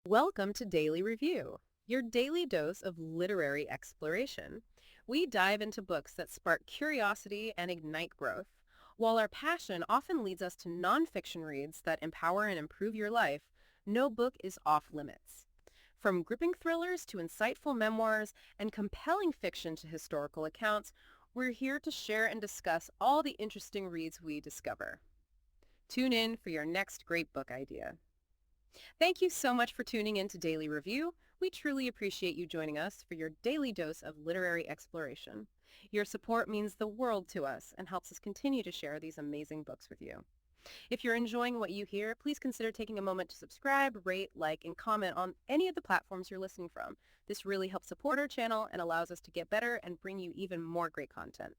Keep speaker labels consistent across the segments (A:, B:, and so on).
A: Welcome to Daily Review, your daily dose of literary exploration. We dive into books that spark curiosity and ignite growth. While our passion often leads us to nonfiction reads that empower and improve your life, no book is off limits. From gripping thrillers to insightful memoirs and compelling fiction to historical accounts, we're here to share and discuss all the interesting reads we discover. Tune in for your next great book idea. Thank you so much for tuning in to Daily Review. We truly appreciate you joining us for your daily dose of literary exploration. Your support means the world to us and helps us continue to share these amazing books with you. If you're enjoying what you hear, please consider taking a moment to subscribe, rate, like, and comment on any of the platforms you're listening from. This really helps support our channel and allows us to get better and bring you even more great content.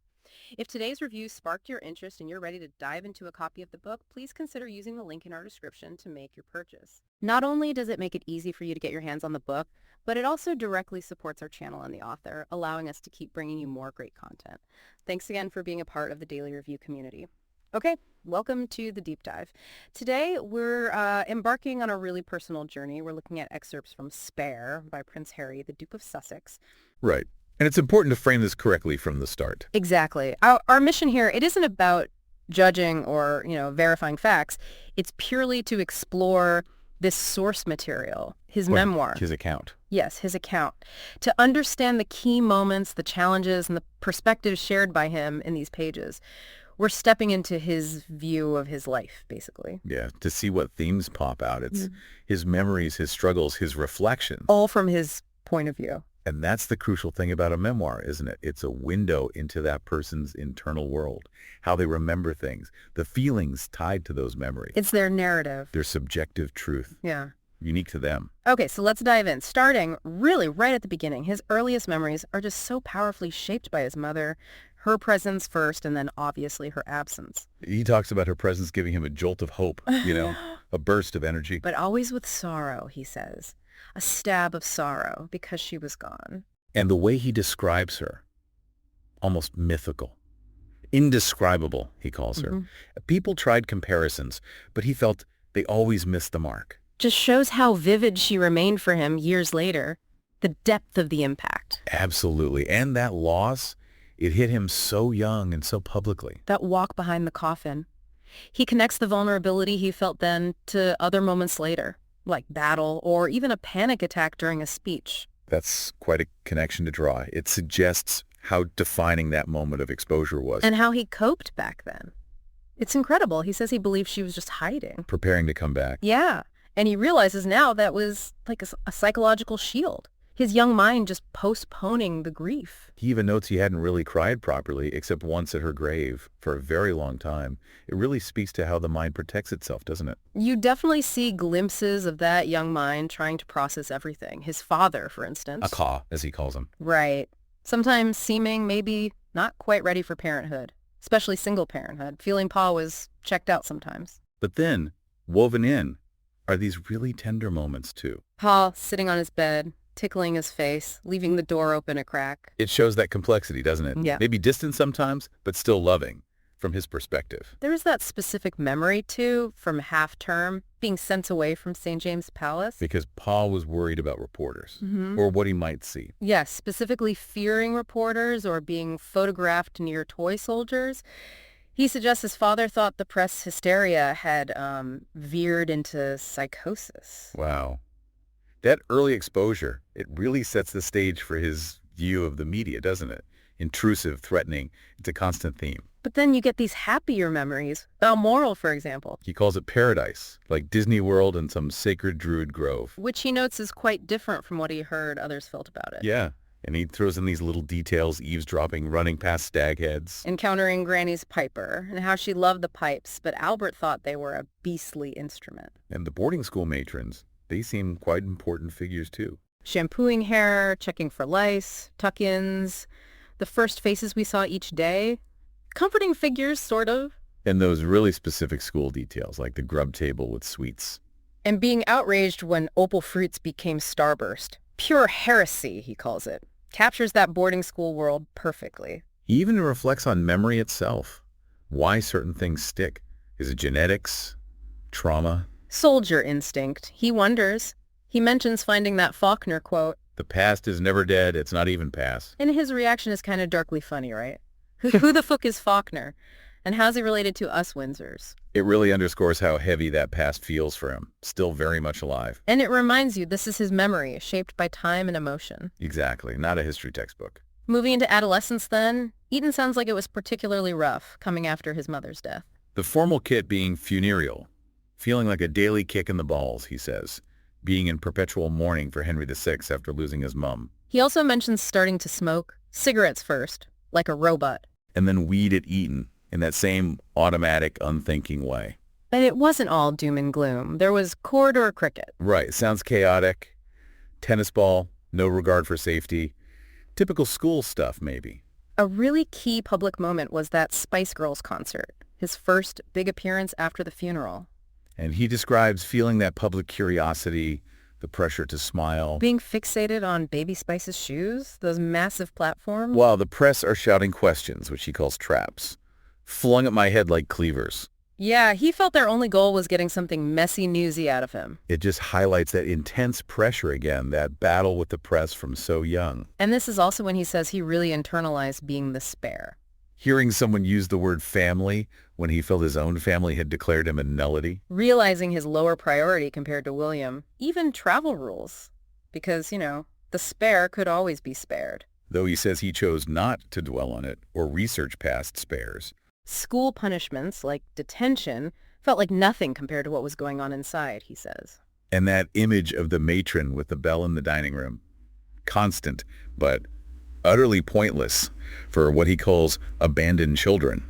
A: If today's review sparked your interest and you're ready to dive into a copy of the book, please consider using the link in our description to make your purchase. Not only does it make it easy for you to get your hands on the book, but it also directly supports our channel and the author, allowing us to keep bringing you more great content. Thanks again for being a part of the Daily Review community. Okay, welcome to the deep dive. Today, we're embarking on a really personal journey. We're looking at excerpts from Spare by Prince Harry, the Duke of Sussex.
B: Right. And it's important to frame this correctly from the start.
A: Exactly. Our mission here, it isn't about judging or, verifying facts. It's purely to explore this source material, his memoir.
B: His account.
A: Yes, his account. To understand the key moments, the challenges, and the perspectives shared by him in these pages. We're stepping into his view of his life, basically.
B: Yeah, to see what themes pop out. It's his memories, his struggles, his reflections.
A: All from his point of view.
B: And that's the crucial thing about a memoir, isn't it? It's a window into that person's internal world, how they remember things, the feelings tied to those memories.
A: It's their narrative.
B: Their subjective truth.
A: Yeah.
B: Unique to them.
A: Okay, so let's dive in. Starting really right at the beginning, his earliest memories are just so powerfully shaped by his mother, her presence first, and then obviously her absence.
B: He talks about her presence giving him a jolt of hope, a burst of energy.
A: But always with sorrow, he says. A stab of sorrow because she was gone.
B: And the way he describes her, almost mythical. Indescribable, he calls her. People tried comparisons, but he felt they always missed the mark.
A: Just shows how vivid she remained for him years later. The depth of the impact.
B: Absolutely. And that loss, it hit him so young and so publicly.
A: That walk behind the coffin. He connects the vulnerability he felt then to other moments later, like battle or even a panic attack during a speech.
B: That's quite a connection to draw. It suggests how defining that moment of exposure was.
A: And how he coped back then. It's incredible. He says he believes she was just hiding.
B: Preparing to come back.
A: Yeah. And he realizes now that was like a psychological shield. His young mind just postponing the grief.
B: He even notes he hadn't really cried properly except once at her grave for a very long time. It really speaks to how the mind protects itself, doesn't it?
A: You definitely see glimpses of that young mind trying to process everything. His father, for instance.
B: Aka, as he calls him.
A: Right. Sometimes seeming maybe not quite ready for parenthood, especially single parenthood, feeling Pa was checked out sometimes.
B: But then, woven in, are these really tender moments too.
A: Pa sitting on his bed, tickling his face, leaving the door open a crack.
B: It shows that complexity, doesn't it?
A: Yeah.
B: Maybe distant sometimes, but still loving from his perspective.
A: There is that specific memory, too, from half-term, being sent away from St. James Palace.
B: Because Paul was worried about reporters or what he might see.
A: Yes, specifically fearing reporters or being photographed near toy soldiers. He suggests his father thought the press hysteria had veered into psychosis.
B: Wow. That early exposure, it really sets the stage for his view of the media, doesn't it? Intrusive, threatening. It's a constant theme.
A: But then you get these happier memories. Balmoral, for example.
B: He calls it paradise, like Disney World and some sacred druid grove.
A: Which he notes is quite different from what he heard others felt about it.
B: Yeah. And he throws in these little details, eavesdropping, running past stag heads.
A: Encountering Granny's piper, and how she loved the pipes, but Albert thought they were a beastly instrument.
B: And the boarding school matrons, they seem quite important figures too.
A: Shampooing hair, checking for lice, tuck-ins, the first faces we saw each day. Comforting figures, sort of.
B: And those really specific school details, like the grub table with sweets.
A: And being outraged when opal fruits became starburst. Pure heresy, he calls it. Captures that boarding school world perfectly.
B: He even reflects on memory itself. Why certain things stick. Is it genetics? Trauma?
A: Soldier instinct, he wonders. He mentions finding that Faulkner quote,
B: The past is never dead. It's not even past.
A: and his reaction is kind of darkly funny, right? Who the fuck is Faulkner? And how's he related to us Windsors?
B: It really underscores how heavy that past feels for him. Still very much alive.
A: And it reminds you this is his memory, shaped by time and emotion.
B: Exactly. Not a history textbook.
A: Moving into adolescence then, Eaton sounds like it was particularly rough, coming after his mother's death.
B: The formal kit being funereal. Feeling like a daily kick in the balls, he says. Being in perpetual mourning for Henry VI after losing his mum.
A: He also mentions starting to smoke, cigarettes first, like a robot.
B: And then weed at Eton in that same automatic, unthinking way.
A: But it wasn't all doom and gloom. There was corridor cricket.
B: Right. Sounds chaotic. Tennis ball, no regard for safety. Typical school stuff, maybe.
A: A really key public moment was that Spice Girls concert, his first big appearance after the funeral.
B: And he describes feeling that public curiosity, the pressure to smile,
A: Being fixated on Baby Spice's shoes, those massive platforms.
B: while the press are shouting questions, which he calls traps, flung at my head like cleavers.
A: Yeah, he felt their only goal was getting something messy newsy out of him.
B: It just highlights that intense pressure again, that battle with the press from so young.
A: And this is also when he says he really internalized being the spare.
B: Hearing someone use the word family when he felt his own family had declared him a nullity.
A: Realizing his lower priority compared to William, even travel rules. Because, the spare could always be spared.
B: Though he says he chose not to dwell on it or research past spares.
A: School punishments, like detention, felt like nothing compared to what was going on inside, he says.
B: And that image of the matron with the bell in the dining room. Constant, but utterly pointless for what he calls abandoned children.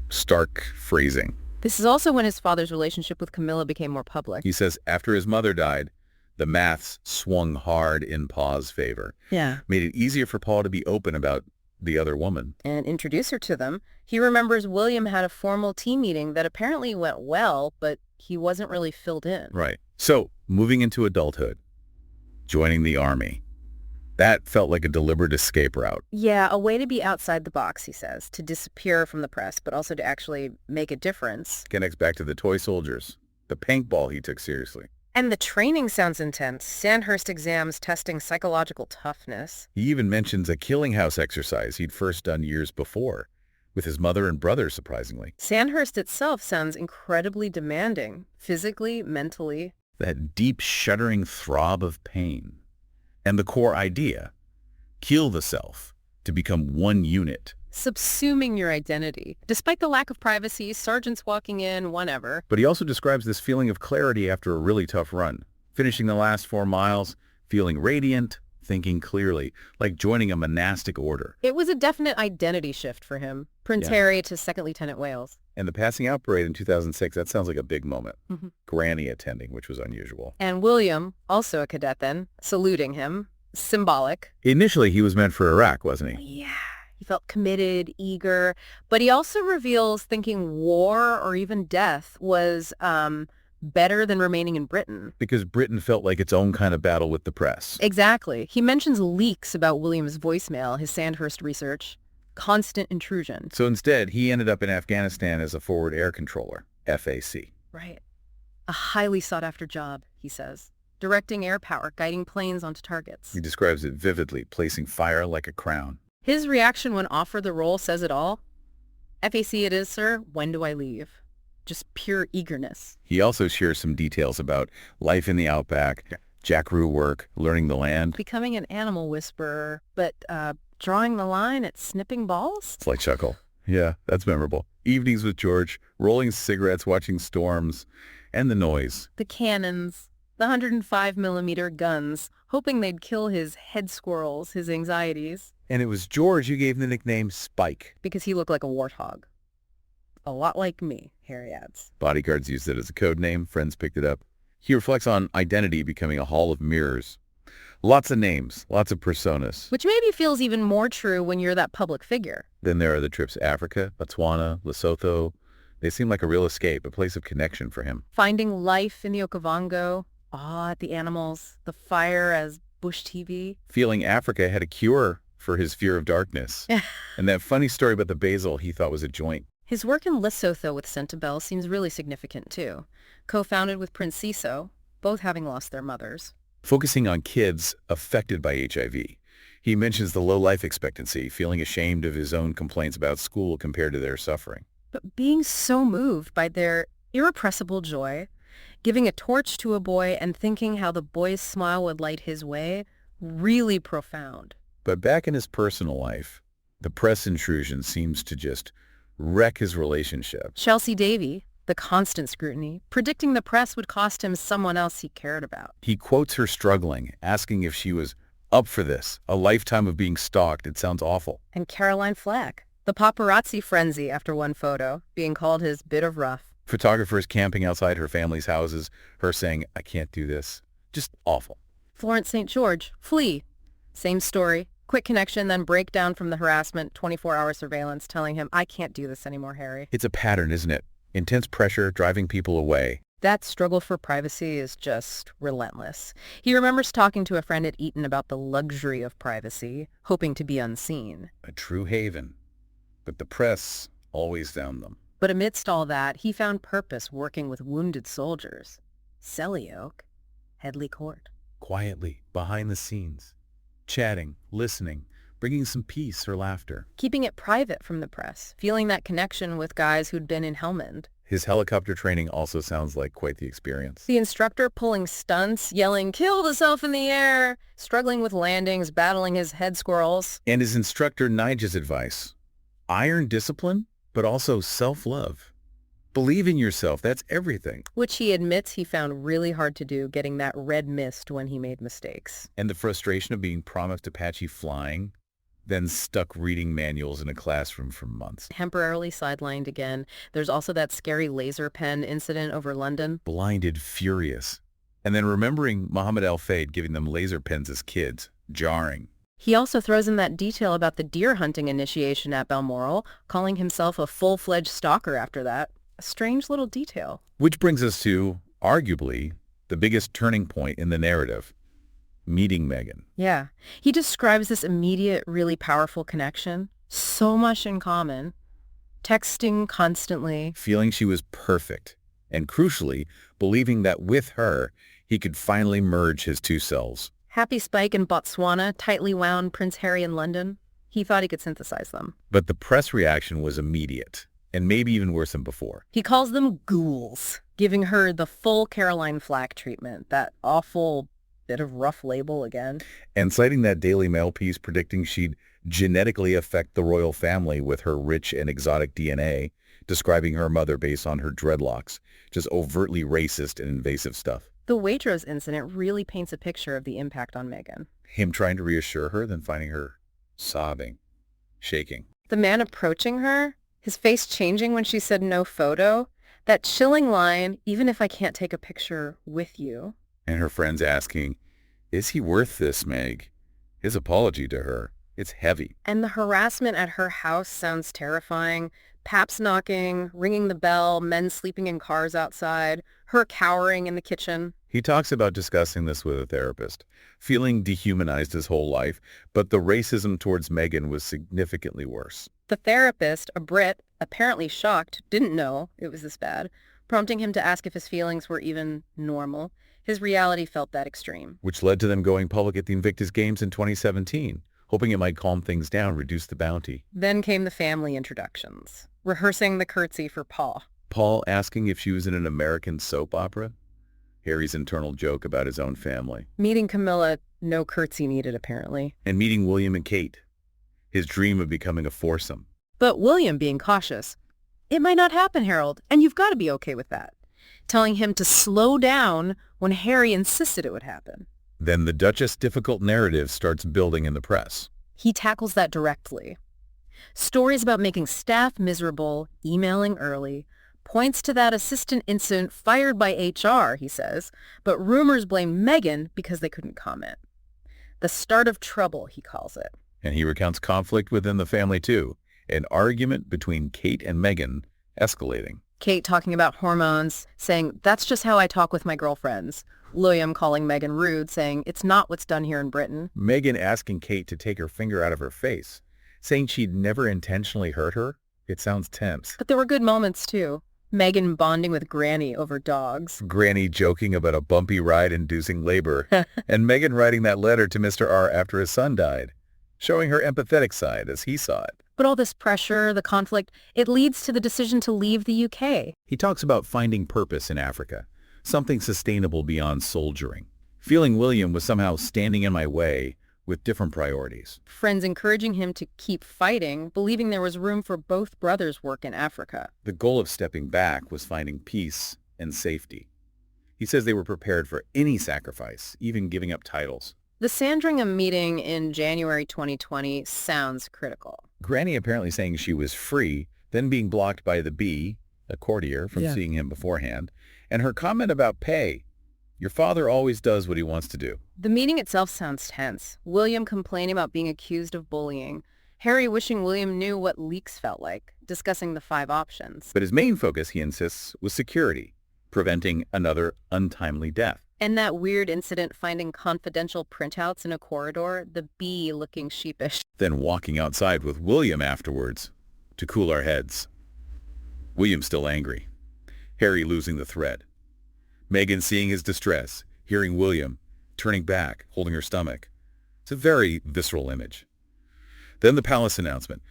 B: Stark phrasing.
A: This is also when his father's relationship with Camilla became more public.
B: He says after his mother died, the maths swung hard in Pa's favor.
A: Yeah.
B: Made it easier for Paul to be open about the other woman.
A: And introduce her to them. He remembers William had a formal team meeting that apparently went well, but he wasn't really filled in.
B: Right. So, moving into adulthood, joining the army. That felt like a deliberate escape route.
A: Yeah, a way to be outside the box, he says, to disappear from the press, but also to actually make a difference.
B: Connects back to the toy soldiers, the paintball he took seriously.
A: And the training sounds intense. Sandhurst exams testing psychological toughness.
B: He even mentions a killing house exercise he'd first done years before, with his mother and brother, surprisingly.
A: Sandhurst itself sounds incredibly demanding, physically, mentally.
B: That deep, shuddering throb of pain. And the core idea, kill the self to become one unit.
A: Subsuming your identity. Despite the lack of privacy, sergeants walking in, whatever.
B: But he also describes this feeling of clarity after a really tough run. Finishing the last 4 miles, feeling radiant, thinking clearly, like joining a monastic order.
A: It was a definite identity shift for him. Prince Harry to Second Lieutenant Wales.
B: And the passing out parade in 2006, that sounds like a big moment.
A: Mm-hmm.
B: Granny attending, which was unusual.
A: And William, also a cadet then, saluting him. Symbolic.
B: Initially, he was meant for Iraq, wasn't he?
A: Yeah. He felt committed, eager, but he also reveals thinking war or even death was better than remaining in Britain.
B: Because Britain felt like its own kind of battle with the press.
A: Exactly. He mentions leaks about William's voicemail, his Sandhurst research, constant intrusion.
B: So instead, he ended up in Afghanistan as a forward air controller, FAC.
A: Right. A highly sought-after job, he says. Directing air power, guiding planes onto targets.
B: He describes it vividly, placing fire like a crown.
A: His reaction when offered the role says it all. FAC it is, sir. When do I leave? Just pure eagerness.
B: He also shares some details about life in the outback, jackaroo work, learning the land.
A: Becoming an animal whisperer, but drawing the line at snipping balls?
B: Slight chuckle. Yeah, that's memorable. Evenings with George, rolling cigarettes, watching storms, and the noise.
A: The cannons, the 105-millimeter guns, hoping they'd kill his head squirrels, his anxieties.
B: And it was George who gave the nickname Spike.
A: Because he looked like a warthog. A lot like me, Harry adds.
B: Bodyguards used it as a code name. Friends picked it up. He reflects on identity becoming a hall of mirrors. Lots of names, lots of personas.
A: Which maybe feels even more true when you're that public figure.
B: Then there are the trips to Africa, Botswana, Lesotho. They seem like a real escape, a place of connection for him.
A: Finding life in the Okavango, awe at the animals, the fire as bush TV.
B: Feeling Africa had a cure for his fear of darkness. And that funny story about the basil he thought was a joint.
A: His work in Lesotho with Centabelle seems really significant too. Co-founded with Prince Siso, both having lost their mothers.
B: focusing on kids affected by HIV. He mentions the low life expectancy, feeling ashamed of his own complaints about school compared to their suffering.
A: But being so moved by their irrepressible joy, giving a torch to a boy and thinking how the boy's smile would light his way, really profound.
B: But back in his personal life, the press intrusion seems to just wreck his relationship.
A: Chelsea Davy, the constant scrutiny, predicting the press would cost him someone else he cared about.
B: He quotes her struggling, asking if she was up for this. A lifetime of being stalked. It sounds awful.
A: And Caroline Flack, the paparazzi frenzy after one photo, being called his bit of rough.
B: Photographers camping outside her family's houses, her saying, I can't do this. Just awful.
A: Florence St. George, flee. Same story. Quick connection, then breakdown from the harassment, 24-hour surveillance, telling him, I can't do this anymore, Harry.
B: It's a pattern, isn't it? Intense pressure, driving people away.
A: That struggle for privacy is just relentless. He remembers talking to a friend at Eton about the luxury of privacy, hoping to be unseen.
B: A true haven. But the press always downed them.
A: But amidst all that, he found purpose working with wounded soldiers. Selly Oak, Headley Court.
B: Quietly, behind the scenes. Chatting, listening, bringing some peace or laughter.
A: Keeping it private from the press, feeling that connection with guys who'd been in Helmand.
B: His helicopter training also sounds like quite the experience.
A: The instructor pulling stunts, yelling, kill the self in the air, struggling with landings, battling his head squirrels.
B: And his instructor Nigel's advice. Iron discipline, but also self-love. Believe in yourself, that's everything.
A: Which he admits he found really hard to do, getting that red mist when he made mistakes.
B: And the frustration of being promised Apache flying, then stuck reading manuals in a classroom for months.
A: Temporarily sidelined again. There's also that scary laser pen incident over London.
B: Blinded, furious. And then remembering Muhammad Al-Fayed giving them laser pens as kids. Jarring.
A: He also throws in that detail about the deer hunting initiation at Balmoral, calling himself a full-fledged stalker after that. A strange little detail.
B: Which brings us to, arguably, the biggest turning point in the narrative. Meeting Meghan.
A: Yeah. He describes this immediate, really powerful connection. So much in common. Texting constantly.
B: Feeling she was perfect. And crucially, believing that with her, he could finally merge his two selves.
A: Happy Spike in Botswana, tightly wound Prince Harry in London. He thought he could synthesize them.
B: But the press reaction was immediate. And maybe even worse than before.
A: He calls them ghouls, giving her the full Caroline Flack treatment, that awful bit of rough label again.
B: And citing that Daily Mail piece predicting she'd genetically affect the royal family with her rich and exotic DNA, describing her mother based on her dreadlocks, just overtly racist and invasive stuff.
A: The Waitrose incident really paints a picture of the impact on Meghan.
B: Him trying to reassure her, then finding her sobbing, shaking.
A: The man approaching her, his face changing when she said no photo. That chilling line, even if I can't take a picture with you.
B: And her friends asking, is he worth this, Meg? His apology to her, it's heavy.
A: And the harassment at her house sounds terrifying. Paps knocking, ringing the bell, men sleeping in cars outside, her cowering in the kitchen.
B: He talks about discussing this with a therapist, feeling dehumanized his whole life, but the racism towards Meghan was significantly worse.
A: The therapist, a Brit, apparently shocked, didn't know it was this bad, prompting him to ask if his feelings were even normal. His reality felt that extreme.
B: Which led to them going public at the Invictus Games in 2017, hoping it might calm things down, reduce the bounty.
A: Then came the family introductions, rehearsing the curtsy for Paul.
B: Paul asking if she was in an American soap opera? Harry's internal joke about his own family.
A: Meeting Camilla, no curtsy needed apparently.
B: And meeting William and Kate. His dream of becoming a foursome.
A: But William being cautious. It might not happen, Harold, and you've got to be okay with that. Telling him to slow down when Harry insisted it would happen.
B: Then the Duchess' difficult narrative starts building in the press.
A: He tackles that directly. Stories about making staff miserable, emailing early, points to that assistant incident fired by HR, he says, but rumors blame Meghan because they couldn't comment. The start of trouble, he calls it.
B: And he recounts conflict within the family too, an argument between Kate and Meghan escalating.
A: Kate talking about hormones, saying, that's just how I talk with my girlfriends. William calling Meghan rude, saying, it's not what's done here in Britain.
B: Meghan asking Kate to take her finger out of her face, saying she'd never intentionally hurt her. It sounds tense.
A: But there were good moments too. Meghan bonding with Granny over dogs.
B: Granny joking about a bumpy ride inducing labor, and Meghan writing that letter to Mr. R after his son died, showing her empathetic side as he saw it.
A: But all this pressure, the conflict, it leads to the decision to leave the UK.
B: He talks about finding purpose in Africa, something sustainable beyond soldiering. Feeling William was somehow standing in my way with different priorities.
A: Friends encouraging him to keep fighting, believing there was room for both brothers' work in Africa.
B: The goal of stepping back was finding peace and safety. He says they were prepared for any sacrifice, even giving up titles.
A: The Sandringham meeting in January 2020 sounds critical.
B: Granny apparently saying she was free, then being blocked by the bee, a courtier, from seeing him beforehand, and her comment about pay. Your father always does what he wants to do.
A: The meeting itself sounds tense. William complaining about being accused of bullying. Harry wishing William knew what leaks felt like, discussing the 5 options.
B: But his main focus, he insists, was security, preventing another untimely death.
A: And that weird incident finding confidential printouts in a corridor, the bee looking sheepish.
B: Then walking outside with William afterwards to cool our heads. William still angry. Harry losing the thread. Meghan seeing his distress, hearing William, turning back, holding her stomach. It's a very visceral image. Then the palace announcement.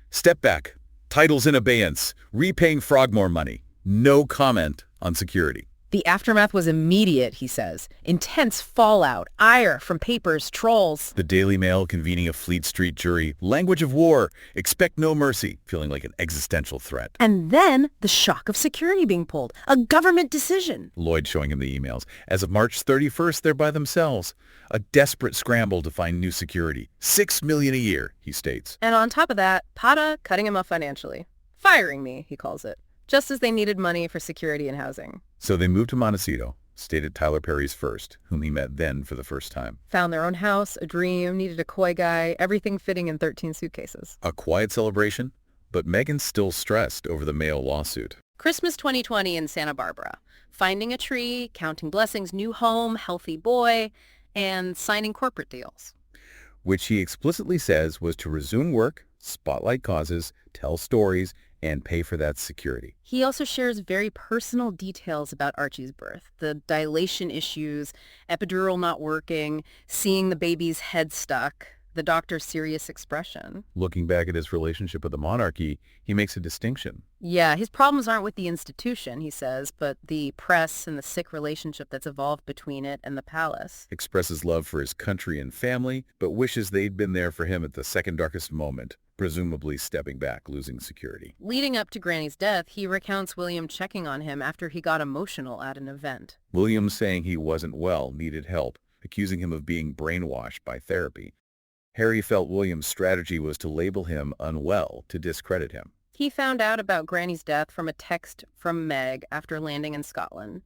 B: Step back. Titles in abeyance. Repaying Frogmore money. No comment on security.
A: The aftermath was immediate, he says. Intense fallout, ire from papers, trolls.
B: The Daily Mail convening a Fleet Street jury. Language of war. Expect no mercy. Feeling like an existential threat.
A: And then the shock of security being pulled. A government decision.
B: Lloyd showing him the emails. As of March 31st, they're by themselves. A desperate scramble to find new security. $6 million a year, he states.
A: And on top of that, Pata cutting him off financially. Firing me, he calls it. Just as they needed money for security and housing.
B: So they moved to Montecito, stayed at Tyler Perry's first, whom he met then for the first time.
A: Found their own house, a dream, needed a koi guy, everything fitting in 13 suitcases.
B: A quiet celebration, but Meghan's still stressed over the Mail lawsuit.
A: Christmas 2020 in Santa Barbara. Finding a tree, counting blessings, new home, healthy boy, and signing corporate deals.
B: Which he explicitly says was to resume work, spotlight causes, tell stories, and pay for that security.
A: He also shares very personal details about Archie's birth, the dilation issues, epidural not working, seeing the baby's head stuck, the doctor's serious expression.
B: Looking back at his relationship with the monarchy, he makes a distinction.
A: Yeah, his problems aren't with the institution, he says, but the press and the sick relationship that's evolved between it and the palace.
B: Expresses love for his country and family, but wishes they'd been there for him at the second darkest moment, presumably stepping back, losing security.
A: Leading up to Granny's death, he recounts William checking on him after he got emotional at an event.
B: William saying he wasn't well, needed help, accusing him of being brainwashed by therapy. Harry felt William's strategy was to label him unwell to discredit him.
A: He found out about Granny's death from a text from Meg after landing in Scotland.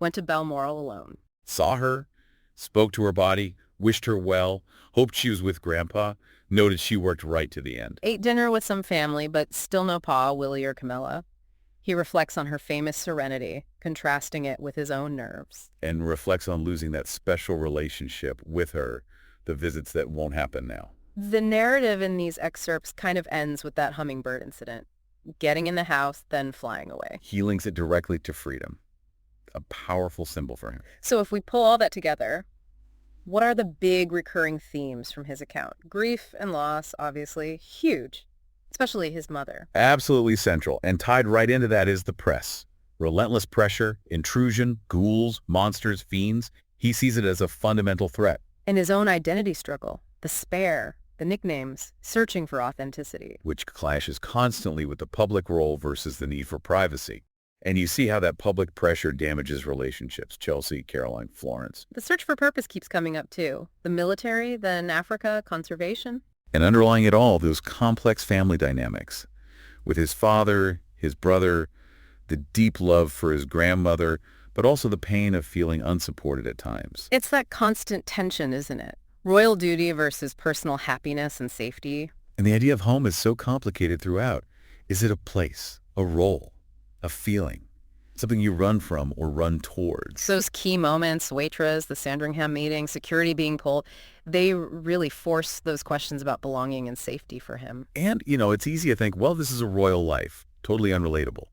A: Went to Balmoral alone.
B: Saw her, spoke to her body, wished her well, hoped she was with Grandpa, noted she worked right to the end.
A: Ate dinner with some family, but still no Pa, Willie, or Camilla. He reflects on her famous serenity, contrasting it with his own nerves.
B: And reflects on losing that special relationship with her, the visits that won't happen now.
A: The narrative in these excerpts kind of ends with that hummingbird incident. Getting in the house, then flying away.
B: He links it directly to freedom, a powerful symbol for him.
A: So if we pull all that together, what are the big recurring themes from his account? Grief and loss, obviously, huge, especially his mother.
B: Absolutely central, and tied right into that is the press. Relentless pressure, intrusion, ghouls, monsters, fiends. He sees it as a fundamental threat.
A: And his own identity struggle, the spare, the nicknames, searching for authenticity.
B: Which clashes constantly with the public role versus the need for privacy. And you see how that public pressure damages relationships. Chelsea, Caroline, Florence.
A: The search for purpose keeps coming up too. The military, then Africa, conservation.
B: And underlying it all, those complex family dynamics. With his father, his brother, the deep love for his grandmother, but also the pain of feeling unsupported at times.
A: It's that constant tension, isn't it? Royal duty versus personal happiness and safety.
B: And the idea of home is so complicated throughout. Is it a place, a role, a feeling, something you run from or run towards?
A: Those key moments, Waitress, the Sandringham meeting, security being pulled, they really force those questions about belonging and safety for him.
B: And, it's easy to think, well, this is a royal life, totally unrelatable.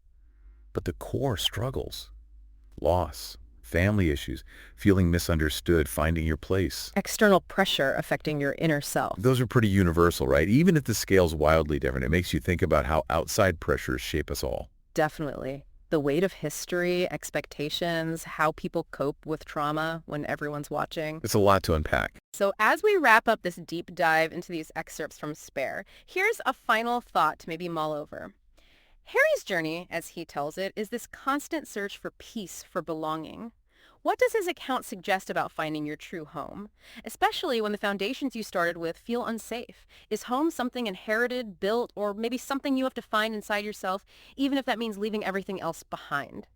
B: But the core struggles, loss, family issues, feeling misunderstood, finding your place,
A: External pressure affecting your inner self.
B: those are pretty universal, right? Even if the scale's wildly different, it makes you think about how outside pressures shape us all.
A: Definitely. The weight of history, expectations, how people cope with trauma when everyone's watching.
B: It's a lot to unpack.
A: So as we wrap up this deep dive into these excerpts from Spare, here's a final thought to maybe mull over. Harry's journey, as he tells it, is this constant search for peace, for belonging. What does his account suggest about finding your true home? Especially when the foundations you started with feel unsafe. Is home something inherited, built, or maybe something you have to find inside yourself, even if that means leaving everything else behind?